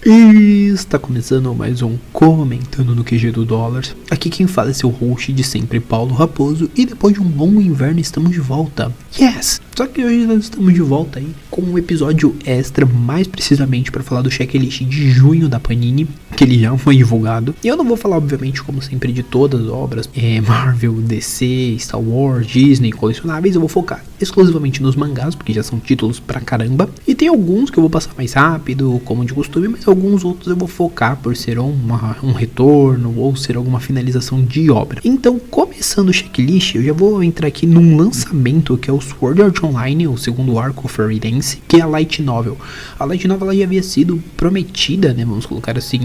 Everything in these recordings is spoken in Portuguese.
E está começando mais um Comentando no QG do Dólar. Aqui quem fala é seu host de sempre, Paulo Raposo. E depois de um longo inverno estamos de volta. Yes! Só que hoje nós estamos de volta aí com um episódio extra, mais precisamente para falar do checklist de junho da Panini, que ele já foi divulgado. E eu não vou falar, obviamente, como sempre, de todas as obras, Marvel, DC, Star Wars, Disney, colecionáveis. Eu vou focar exclusivamente nos mangás, porque já são títulos pra caramba. E tem alguns que eu vou passar mais rápido, como de costume, mas alguns outros eu vou focar por ser um retorno ou ser alguma finalização de obra. Então, começando o checklist, eu já vou entrar aqui num lançamento que é o Sword Art Online, o segundo arco Fairy Dance, que é a Light Novel. A Light Novel ela já havia sido prometida, né, vamos colocar assim,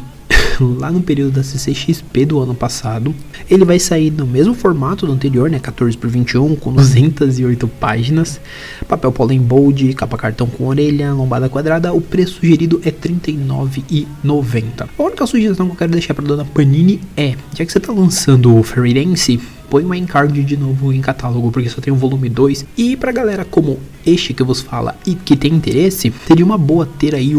lá no período da CCXP do ano passado. Ele vai sair no mesmo formato do anterior, né, 14x21, com 208 páginas, papel Pollen Bold, capa cartão com orelha, lombada quadrada. O preço sugerido é R$ 39,90. A única sugestão que eu quero deixar para dona Panini é, já que você está lançando o Fairy Dance, põe uma encard de novo em catálogo, porque só tem o volume 2. E pra galera como este que eu vos fala e que tem interesse, seria uma boa ter aí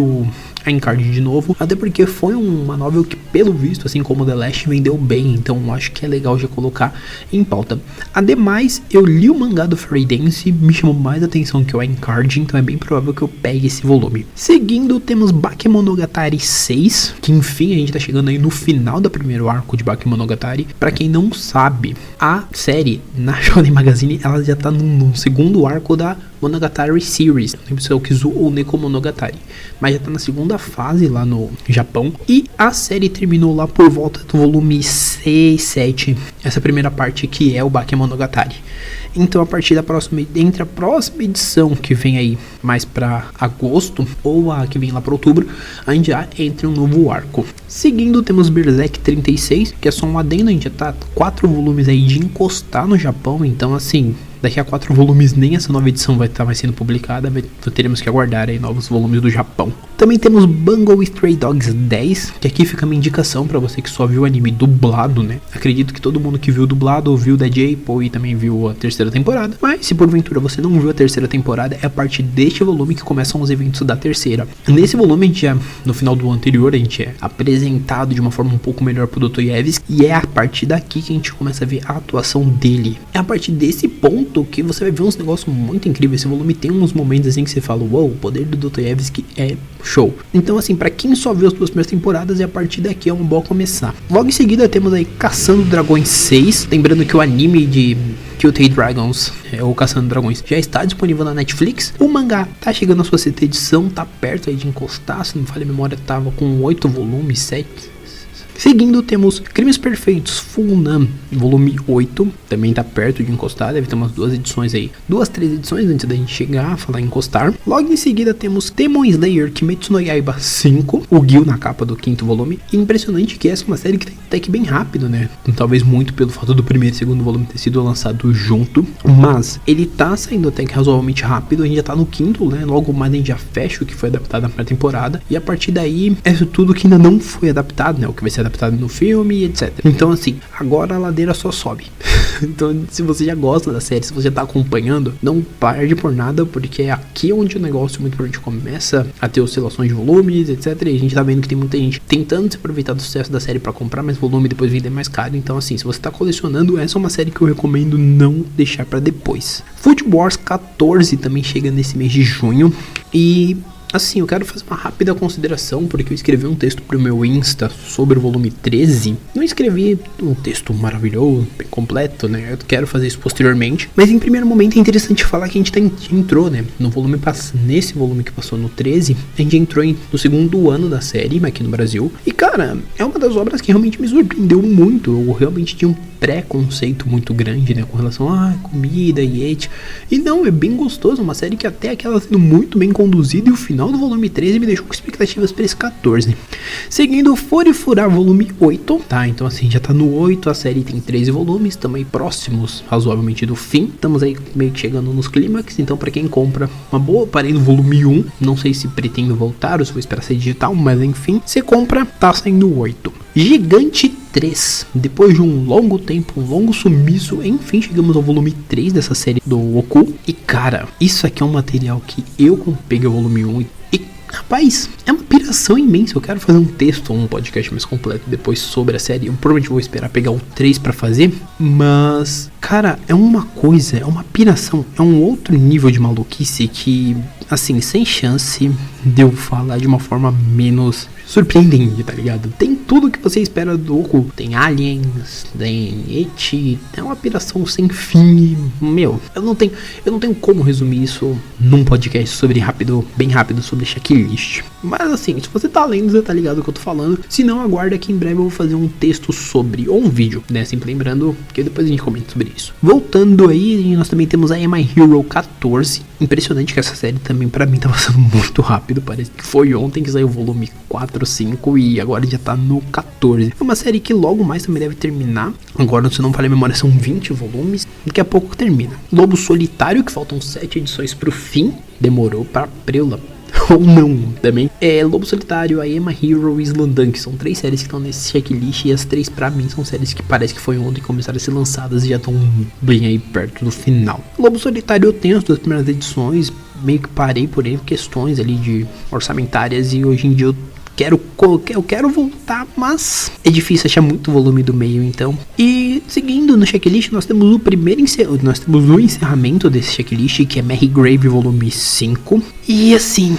a encard de novo, até porque foi uma novel que, pelo visto, assim como The Last, vendeu bem, então acho que é legal já colocar em pauta. Ademais, eu li o mangá do Fairy Dance, me chamou mais atenção que o encard, então é bem provável que eu pegue esse volume. Seguindo, temos Bakemonogatari 6, que enfim, a gente tá chegando aí no final do primeiro arco de Bakemonogatari. Pra quem não sabe, a série na Shonen Magazine, ela já tá no segundo arco da Monogatari Series, não lembro se é o Kizu ou Neko Monogatari, mas já tá na segunda fase lá no Japão, e a série terminou lá por volta do volume 6, 7, essa primeira parte que é o Bakemonogatari. Então a partir da próxima, entre a próxima edição que vem aí mais pra agosto, ou a que vem lá pra outubro, a gente já entra um novo arco. Seguindo, temos Berserk 36, que é só um adendo, a gente já tá 4 volumes aí de encostar no Japão, então assim, daqui a 4 volumes nem essa nova edição vai estar mais sendo publicada, teremos que aguardar aí novos volumes do Japão. Também temos Bungo Stray Dogs 10, que aqui fica uma indicação para você que só viu o anime dublado, né? Acredito que todo mundo que viu dublado ouviu da J-Pop e também viu a terceira temporada, mas se porventura você não viu a terceira temporada, é a partir deste volume que começam os eventos da terceira. Nesse volume, a gente já, no final do anterior, a gente é apresentado de uma forma um pouco melhor pro Dr. Yevs, e é a partir daqui que a gente começa a ver a atuação dele. É a partir desse ponto que você vai ver uns negócios muito incríveis. Esse volume tem uns momentos assim que você fala, uou, o poder do Dr. Yevsky é show. Então assim, pra quem só viu as duas primeiras temporadas, e a partir daqui é um bom começar. Logo em seguida temos aí Caçando Dragões 6, lembrando que o anime de Kyotei Dragons, ou Caçando Dragões, já está disponível na Netflix. O mangá tá chegando na sua sexta edição, tá perto aí de encostar, se não me falha a memória, tava com 8 volumes, 7. Seguindo, temos Crimes Perfeitos Fullnam, volume 8, também tá perto de encostar, deve ter umas 2 edições aí, 2, 3 edições antes da gente chegar a falar em encostar. Logo em seguida temos Demon Slayer Kimetsu no Yaiba 5, o Gil na capa do 5º volume. E impressionante que essa é uma série que tem até que bem rápido, né? Talvez muito pelo fato do primeiro e segundo volume ter sido lançado junto, mas ele tá saindo até que razoavelmente rápido. A gente já tá no 5º, né? Logo mais a gente já fecha o que foi adaptado na primeira temporada, e a partir daí é tudo que ainda não foi adaptado, né? O que vai ser adaptado no filme, etc. Então assim, agora a ladeira só sobe. Então se você já gosta da série, se você já tá acompanhando, não perde por nada, porque é aqui onde o negócio muito provavelmente começa a ter oscilações de volumes, etc. E a gente tá vendo que tem muita gente tentando se aproveitar do sucesso da série para comprar mais volume e depois vender mais caro. Então assim, se você tá colecionando, essa é uma série que eu recomendo não deixar para depois. Food Wars 14 também chega nesse mês de junho, e assim, eu quero fazer uma rápida consideração, porque eu escrevi um texto pro meu Insta sobre o volume 13. Não escrevi um texto maravilhoso, bem completo, né? Eu quero fazer isso posteriormente. Mas em primeiro momento é interessante falar que a gente entrou, né? Nesse volume que passou no 13, a gente entrou no segundo ano da série aqui no Brasil. E cara, é uma das obras que realmente me surpreendeu muito. Eu realmente tinha um preconceito muito grande, né? Com relação a comida e et. E não, é bem gostoso. Uma série que até aquela sendo muito bem conduzida, e o final do volume 13 me deixou com expectativas para esse 14. Seguindo, Furifura volume 8, tá? Então assim, já tá no 8, a série tem 13 volumes, também próximos razoavelmente do fim. Estamos aí meio que chegando nos clímax, então para quem compra uma boa, parei no volume 1, não sei se pretendo voltar ou se vou esperar ser digital, mas enfim, você compra, tá saindo 8. Gigante 3, depois de um longo tempo, um longo sumiço, enfim chegamos ao volume 3 dessa série do Oku. E cara, isso aqui é um material que eu peguei o volume 1 e rapaz, é uma piração imensa. Eu quero fazer um texto, um podcast mais completo depois sobre a série. Eu provavelmente vou esperar pegar o 3 pra fazer, mas, cara, é uma coisa, é uma piração, é um outro nível de maluquice que, assim, sem chance de eu falar de uma forma menos surpreendente, tá ligado? Tem tudo que você espera do Goku. Tem aliens, tem Eti, é uma piração sem fim. Meu, eu não tenho como resumir isso num podcast bem rápido sobre checklist. Mas assim, se você tá lendo, você tá ligado o que eu tô falando. Se não, aguarda que em breve eu vou fazer um texto sobre, ou um vídeo, né? Sempre lembrando que depois a gente comenta sobre isso. Voltando aí, nós também temos a My Hero 14. Impressionante que essa série também pra mim tá passando muito rápido. Parece que foi ontem que saiu o volume 4, 5 e agora já tá no 14. É uma série que logo mais também deve terminar. Agora, se não falei a memória, são 20 volumes. Daqui a pouco termina. Lobo Solitário, que faltam 7 edições pro fim. Demorou pra preula. Ou não, também. Lobo Solitário, a My Hero e Slandunk. São 3 séries que estão nesse checklist. E as 3 pra mim são séries que parece que foi ontem que começaram a ser lançadas e já estão bem aí perto do final. Lobo Solitário eu tenho as 2 primeiras edições. Meio que parei por aí questões ali de orçamentárias. E hoje em dia eu quero voltar, mas é difícil achar muito volume do meio, então. E seguindo no checklist, nós temos o encerramento desse checklist, que é Mary Grave volume 5. E assim,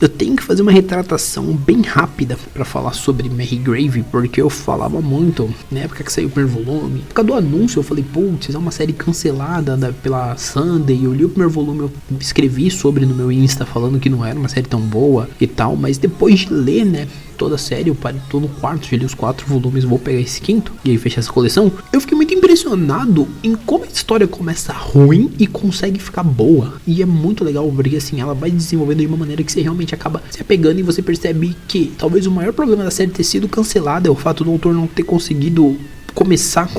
eu tenho que fazer uma retratação bem rápida pra falar sobre Mary Grave, porque eu falava muito na época que saiu o primeiro volume. Por causa do anúncio, eu falei, putz, é uma série cancelada pela Sunday. Eu li o primeiro volume, eu escrevi sobre no meu Insta, falando que não era uma série tão boa e tal. Mas depois de ler, né, toda a série, eu tô no quarto, já li os 4 volumes, vou pegar esse 5º e aí fechar essa coleção. Eu fiquei muito impressionado em como a história começa ruim e consegue ficar boa. E é muito legal, porque assim, ela vai desenvolvendo de uma maneira que você realmente acaba se apegando e você percebe que talvez o maior problema da série ter sido cancelada é o fato do autor não ter conseguido começar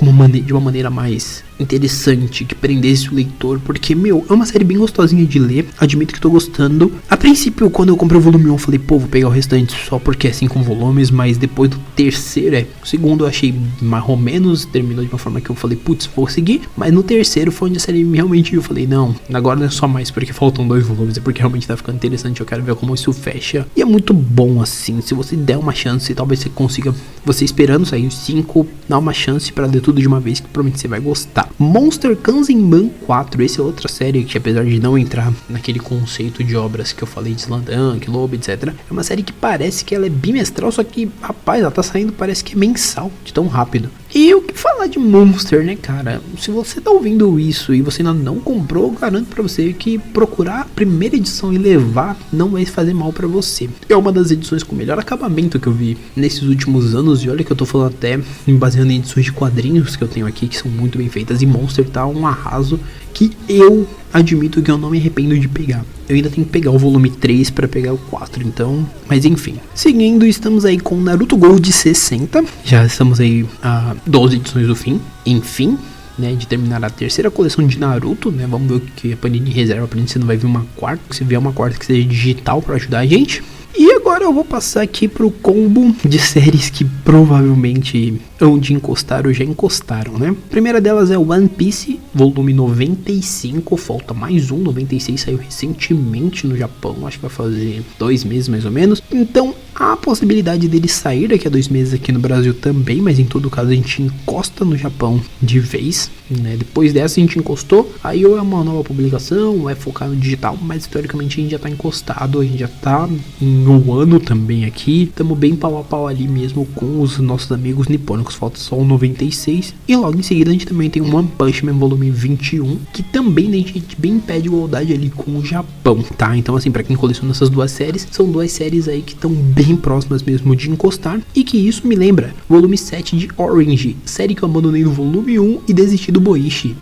de uma maneira mais interessante, que prendesse o leitor, porque, meu, é uma série bem gostosinha de ler, admito que tô gostando. A princípio, quando eu comprei o volume 1, eu falei, pô, vou pegar o restante só porque é 5 volumes, mas depois do terceiro, o segundo eu achei mais ou menos, terminou de uma forma que eu falei, putz, vou seguir, mas no terceiro foi onde a série realmente, eu falei, não, agora não é só mais porque faltam 2 volumes, é porque realmente tá ficando interessante, eu quero ver como isso fecha, e é muito bom assim, se você der uma chance, talvez você consiga, você esperando sair os 5, dá uma chance pra ler tudo de uma vez, que provavelmente você vai gostar. Monster Kanzenban 4, essa é outra série que, apesar de não entrar naquele conceito de obras que eu falei de Slandunk, Lobo, etc, é uma série que parece que ela é bimestral, só que, rapaz, ela tá saindo, parece que é mensal, de tão rápido. E o que falar de Monster, né, cara? Se você tá ouvindo isso e você ainda não comprou, eu garanto pra você que procurar a primeira edição e levar não vai fazer mal pra você. É uma das edições com o melhor acabamento que eu vi nesses últimos anos, e olha que eu tô falando até me baseando em edições de quadrinhos que eu tenho aqui, que são muito bem feitas, e Monster tá um arraso que eu admito que eu não me arrependo de pegar. Eu ainda tenho que pegar o volume 3 para pegar o 4, então, mas enfim. Seguindo, estamos aí com Naruto Gold 60, já estamos aí a 12 edições do fim, enfim, né, de terminar a terceira coleção de Naruto, né, vamos ver o que a Panini reserva pra gente, se não vai vir uma quarta, se vier uma quarta que seja digital para ajudar a gente. E agora eu vou passar aqui pro combo de séries que provavelmente onde encostaram já encostaram, né? A primeira delas é One Piece, volume 95, falta mais um, 96 saiu recentemente no Japão, acho que vai fazer 2 meses mais ou menos. Então há a possibilidade dele sair daqui a 2 meses aqui no Brasil também, mas em todo caso a gente encosta no Japão de vez, né? Depois dessa a gente encostou, aí ou é uma nova publicação, ou é focar no digital, mas teoricamente a gente já tá encostado, a gente já tá em um ano também aqui, estamos bem pau a pau ali mesmo com os nossos amigos nipônicos, falta só o 96, e logo em seguida a gente também tem o One Punch Man volume 21, que também a gente bem pede igualdade ali com o Japão, tá? Então assim, pra quem coleciona essas 2 séries, são 2 séries aí que estão bem próximas mesmo de encostar, e que isso me lembra volume 7 de Orange, série que eu abandonei no volume 1 e desisti do Boichi.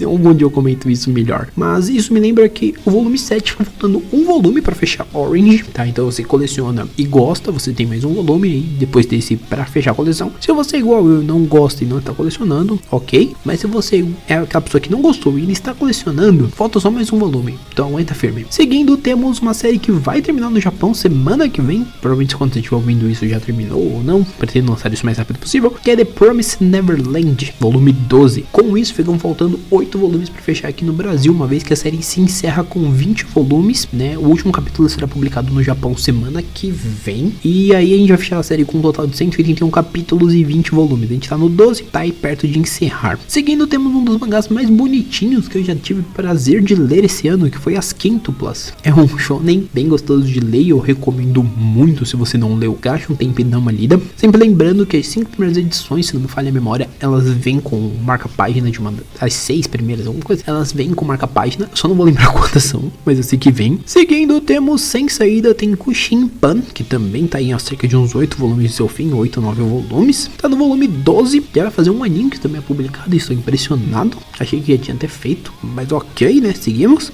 Algum dia eu comento isso melhor, mas isso me lembra que o volume 7 fica faltando um volume pra fechar Orange, tá? Então você coleciona e gosta, você tem mais um volume aí depois desse pra fechar a coleção. Se você é igual eu, não gosta e não está colecionando, ok, mas se você é aquela pessoa que não gostou e ele está colecionando, falta só mais um volume, então aguenta firme. Seguindo, temos uma série que vai terminar no Japão semana que vem, provavelmente quando você estiver ouvindo isso já terminou ou não, pretendo lançar isso o mais rápido possível, que é The Promised Neverland, volume 12. Com isso ficam faltando 8 volumes para fechar aqui no Brasil, uma vez que a série se encerra com 20 volumes, né? O último capítulo será publicado no Japão semana que vem. E aí a gente vai fechar a série com um total de 181 capítulos e 20 volumes. A gente tá no 12, tá aí perto de encerrar. Seguindo, temos um dos mangás mais bonitinhos que eu já tive o prazer de ler esse ano, que foi As Quíntuplas. É um shonen bem gostoso de ler e eu recomendo muito se você não leu. Gaste um tempo e dá uma lida. Sempre lembrando que as 5 primeiras edições, se não me falha a memória, elas vêm com marca-página de uma... As 6 primeiras, alguma coisa. Elas vêm com marca-página. Só não vou lembrar quantas são, mas eu sei que vem. Seguindo, temos Sem Saída, tem Kushinpan, que também tá em cerca de uns 8 volumes de seu fim, 8 ou 9 volumes. Tá no volume 12, já vai fazer um aninho que também é publicado e estou impressionado. Achei que já tinha até feito, mas ok, né? Seguimos.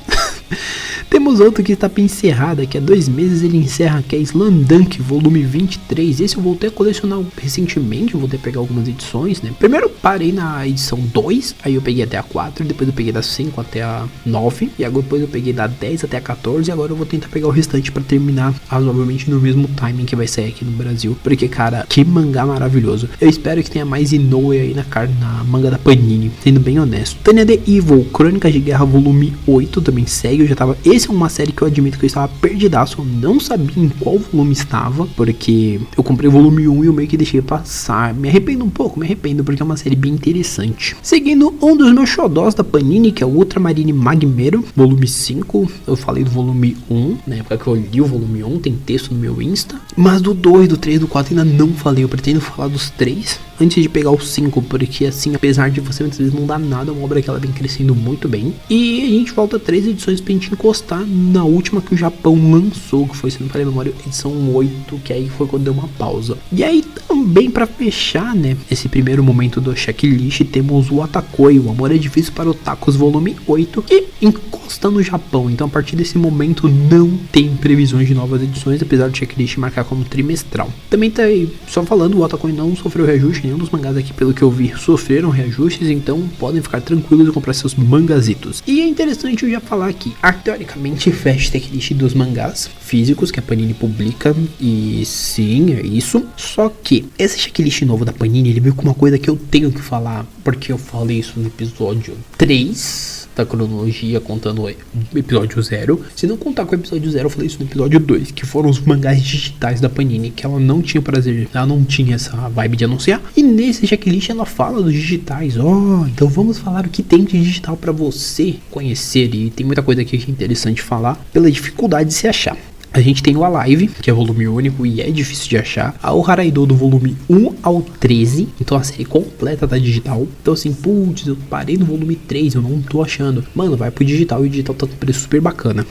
Temos outro que está para encerrar, daqui a 2 meses ele encerra, que é Slamdunk, volume 23. Esse eu voltei a colecionar recentemente, eu voltei a pegar algumas edições, né? Primeiro eu parei na edição 2, aí eu peguei até a 4, depois eu peguei da 5 até a 9, e agora depois eu peguei da 10 até a 14, e agora eu vou tentar pegar o restante para terminar razoavelmente no mesmo timing que vai sair aqui no Brasil, porque cara, que mangá maravilhoso. Eu espero que tenha mais Inoue aí na manga da Panini, sendo bem honesto. Tanya the Evil, Crônicas de Guerra, volume 8, também segue, eu já tava... Esse é uma série que eu admito que eu estava perdidaço, eu não sabia em qual volume estava, porque eu comprei o volume 1 e eu meio que deixei passar. Me arrependo um pouco, porque é uma série bem interessante. Seguindo, um dos meus xodós da Panini, que é o Ultramarine Magmero, volume 5. Eu falei do volume 1, na época que eu li o volume 1, tem texto no meu Insta. Mas do 2, do 3, do 4 ainda não falei, eu pretendo falar dos 3 antes de pegar o 5, porque assim, apesar de você muitas vezes não dar nada, é uma obra que ela vem crescendo muito bem. E a gente volta 3 edições pra gente encostar na última que o Japão lançou, que foi, se não me falei a memória, edição 8, que aí foi quando deu uma pausa. E aí também pra fechar, né, esse primeiro momento do checklist, temos o Atakoi, o Amor é Difícil para Otakus, volume 8, e encosta no Japão. Então a partir desse momento não tem previsões de novas edições, apesar do checklist marcar como trimestral. Também tá aí, só falando, o Atakoi não sofreu reajuste, nenhum dos mangás aqui, pelo que eu vi, sofreram reajustes, então podem ficar tranquilos e comprar seus mangazitos. E é interessante eu já falar aqui, teoricamente fecha o checklist dos mangás físicos que a Panini publica, e sim, é isso. Só que esse checklist novo da Panini, ele veio com uma coisa que eu tenho que falar, porque eu falei isso no episódio 3 da cronologia, contando o episódio 0. Se não contar com o episódio 0, eu falei isso no episódio 2, que foram os mangás digitais da Panini, que ela não tinha prazer, ela não tinha essa vibe de anunciar. E nesse checklist ela fala dos digitais. Então vamos falar o que tem de digital para você conhecer. E tem muita coisa aqui que é interessante falar, pela dificuldade de se achar. A gente tem o Alive, que é volume único e é difícil de achar. A O Haraido do volume 1 ao 13. Então a série completa tá digital. Então assim, putz, eu parei no volume 3, eu não tô achando. Mano, vai pro digital e o digital tá com preço super bacana.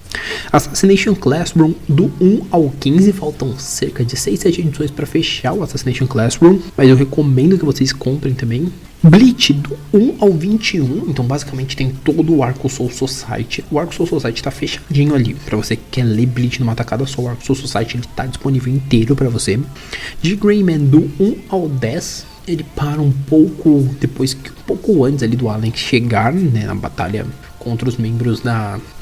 Assassination Classroom do 1 ao 15. Faltam cerca de 6, 7 edições pra fechar o Assassination Classroom. Mas eu recomendo que vocês comprem também. Bleach do 1 ao 21, então basicamente tem todo o arco Soul Society. O arco Soul Society tá fechadinho ali, pra você que quer ler Bleach numa tacada só. O arco Soul Society ele tá disponível inteiro pra você. De Greyman do 1 ao 10, ele para um pouco depois, um pouco antes ali do Alex chegar, né, na batalha contra os membros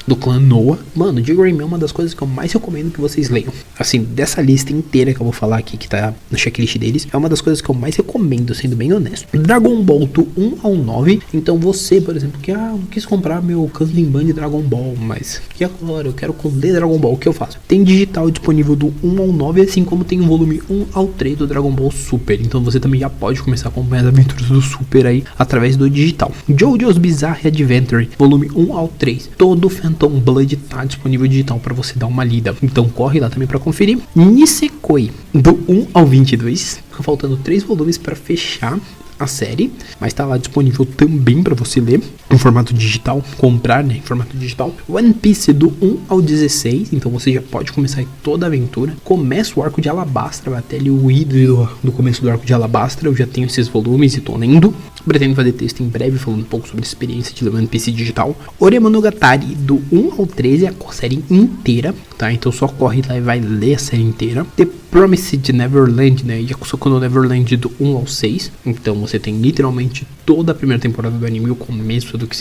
do clã Noah. Mano, de Greyman é uma das coisas que eu mais recomendo que vocês leiam. Assim, dessa lista inteira que eu vou falar aqui, que tá no checklist deles, é uma das coisas que eu mais recomendo, sendo bem honesto. Dragon Ball do 1 ao 9. Então você, por exemplo, que eu quis comprar meu Kanzenban de Dragon Ball, mas que agora eu quero ler Dragon Ball, o que eu faço? Tem digital disponível do 1 ao 9, assim como tem o volume 1 ao 3 do Dragon Ball Super. Então você também já pode começar a acompanhar as aventuras do Super aí através do digital. JoJo's Bizarre Adventure, volume 1 ao 3. Todo o Phantom Blood tá disponível digital para você dar uma lida. Então corre lá também para conferir. Nisekoi, do 1 ao 22. Faltando 3 volumes para fechar a série, mas tá lá disponível também para você ler em formato digital, comprar, né, em formato digital. One Piece do 1 ao 16, então você já pode começar toda a aventura. Começa o arco de Alabastra, vai até ali o ídolo do começo do arco de Alabastra. Eu já tenho esses volumes e tô lendo. Pretendo fazer texto em breve falando um pouco sobre a experiência de One Piece digital. Oremonogatari do 1 ao 13, a série inteira, tá? Então só corre lá e vai ler a série inteira. The Promised Neverland, né? Yakusoku no Neverland do 1 ao 6. Então você tem literalmente toda a primeira temporada do anime e o começo do que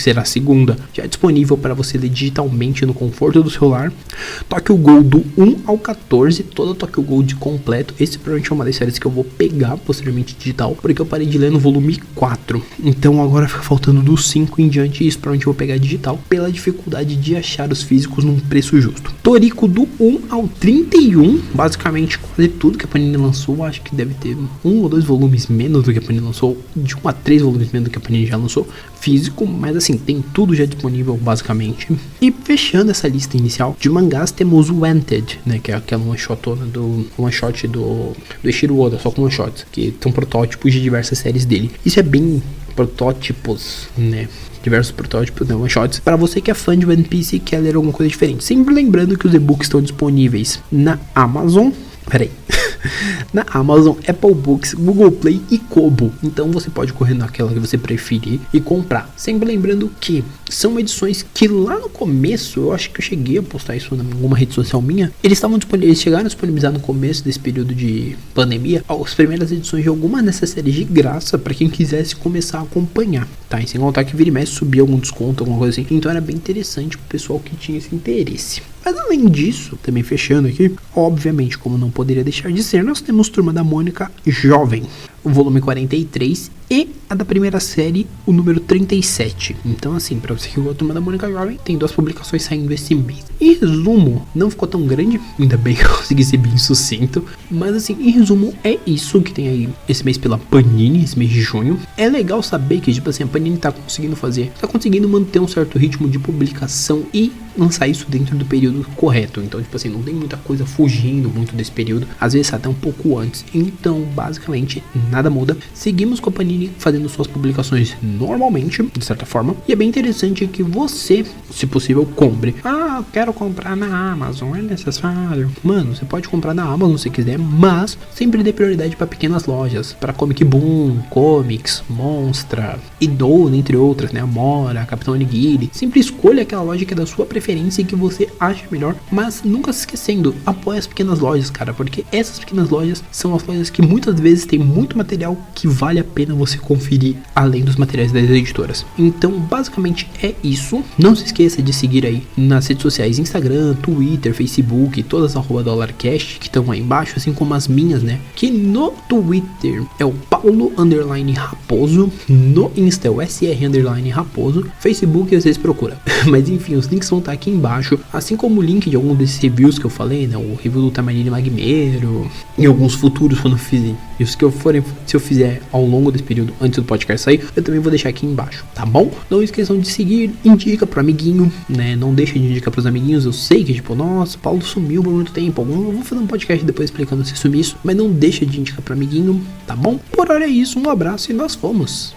será a segunda, já disponível para você ler digitalmente no conforto do celular. Tokyo Ghoul do 1 ao 14, toda Tokyo Ghoul de completo. Esse provavelmente é uma das séries que eu vou pegar posteriormente digital, porque eu parei de ler no volume 4. Então agora fica faltando do 5 em diante, e isso provavelmente eu vou pegar digital, pela dificuldade de achar os físicos num preço justo. Toriko do 1 ao 31, basicamente quase tudo que a Panini lançou. Acho que deve ter 1 ou 2 volumes menos do que a Panini lançou, de 1 a 3 volumes menos do que a Panini já lançou físico, mas assim, tem tudo já disponível basicamente. E fechando essa lista inicial de mangás, temos o Wanted, né, que é aquela one shot do Eiichiro Oda, só com one shots, que são protótipos de diversas séries dele. Isso é bem protótipos, né? Diversos protótipos, né, one shots, para você que é fã de One Piece e quer ler alguma coisa diferente. Sempre lembrando que os e-books estão disponíveis na Amazon. Na Amazon, Apple Books, Google Play e Kobo. Então você pode correr naquela que você preferir e comprar. Sempre lembrando que são edições que lá no começo, eu acho que eu cheguei a postar isso em alguma rede social minha. Eles chegaram a disponibilizar no começo desse período de pandemia as primeiras edições de algumas dessas séries de graça para quem quisesse começar a acompanhar, tá? E sem contar que vira e mexe subia algum desconto, alguma coisa assim. Então era bem interessante pro pessoal que tinha esse interesse. Mas além disso, também fechando aqui, obviamente, como não poderia deixar de ser, nós temos Turma da Mônica Jovem, o volume 43 e a da primeira série, o número 37. Então assim, pra você que gosta da Turma da Mônica Jovem, tem 2 publicações saindo esse mês. Em resumo, não ficou tão grande, ainda bem que eu consegui ser bem sucinto, mas assim, em resumo, é isso que tem aí esse mês pela Panini, esse mês de junho. É legal saber que, tipo assim, a Panini tá conseguindo manter um certo ritmo de publicação e lançar isso dentro do período correto. Então, tipo assim, não tem muita coisa fugindo muito desse período, às vezes até um pouco antes. Então, basicamente, nada muda. Seguimos com a Panini fazendo suas publicações normalmente, de certa forma. E é bem interessante que você, se possível, compre. Ah, eu quero comprar na Amazon, é necessário. Mano, você pode comprar na Amazon se quiser, mas sempre dê prioridade para pequenas lojas, para Comic Boom, Comics, Monstra, Idol, entre outras, né? Amora, Capitão Onigiri. Sempre escolha aquela loja que é da sua preferência e que você acha melhor, mas nunca se esquecendo, apoie as pequenas lojas, cara, porque essas pequenas lojas são as lojas que muitas vezes tem muito material que vale a pena você conferir, além dos materiais das editoras. Então, basicamente é isso. Não se esqueça de seguir aí nas redes sociais, Instagram, Twitter, Facebook, todas as @DólarCast que estão aí embaixo, assim como as minhas, né? Que no Twitter é o Paulo_Raposo, no Insta é o SR_Raposo, Facebook às vezes procura. Mas enfim, os links vão estar aqui embaixo, assim como o link de algum desses reviews que eu falei, né? O review do Tamarine Magmeiro e alguns futuros quando eu fizer. E os que se eu fizer ao longo desse período antes do podcast sair, eu também vou deixar aqui embaixo, tá bom? Não esqueçam de seguir, indica pro amiguinho, né? Não deixa de indicar pros amiguinhos. Eu sei que tipo, nossa, Paulo sumiu por muito tempo. Eu vou fazer um podcast depois explicando se sumiu isso, mas não deixa de indicar pro amiguinho, tá bom? Por hora é isso, um abraço e nós fomos.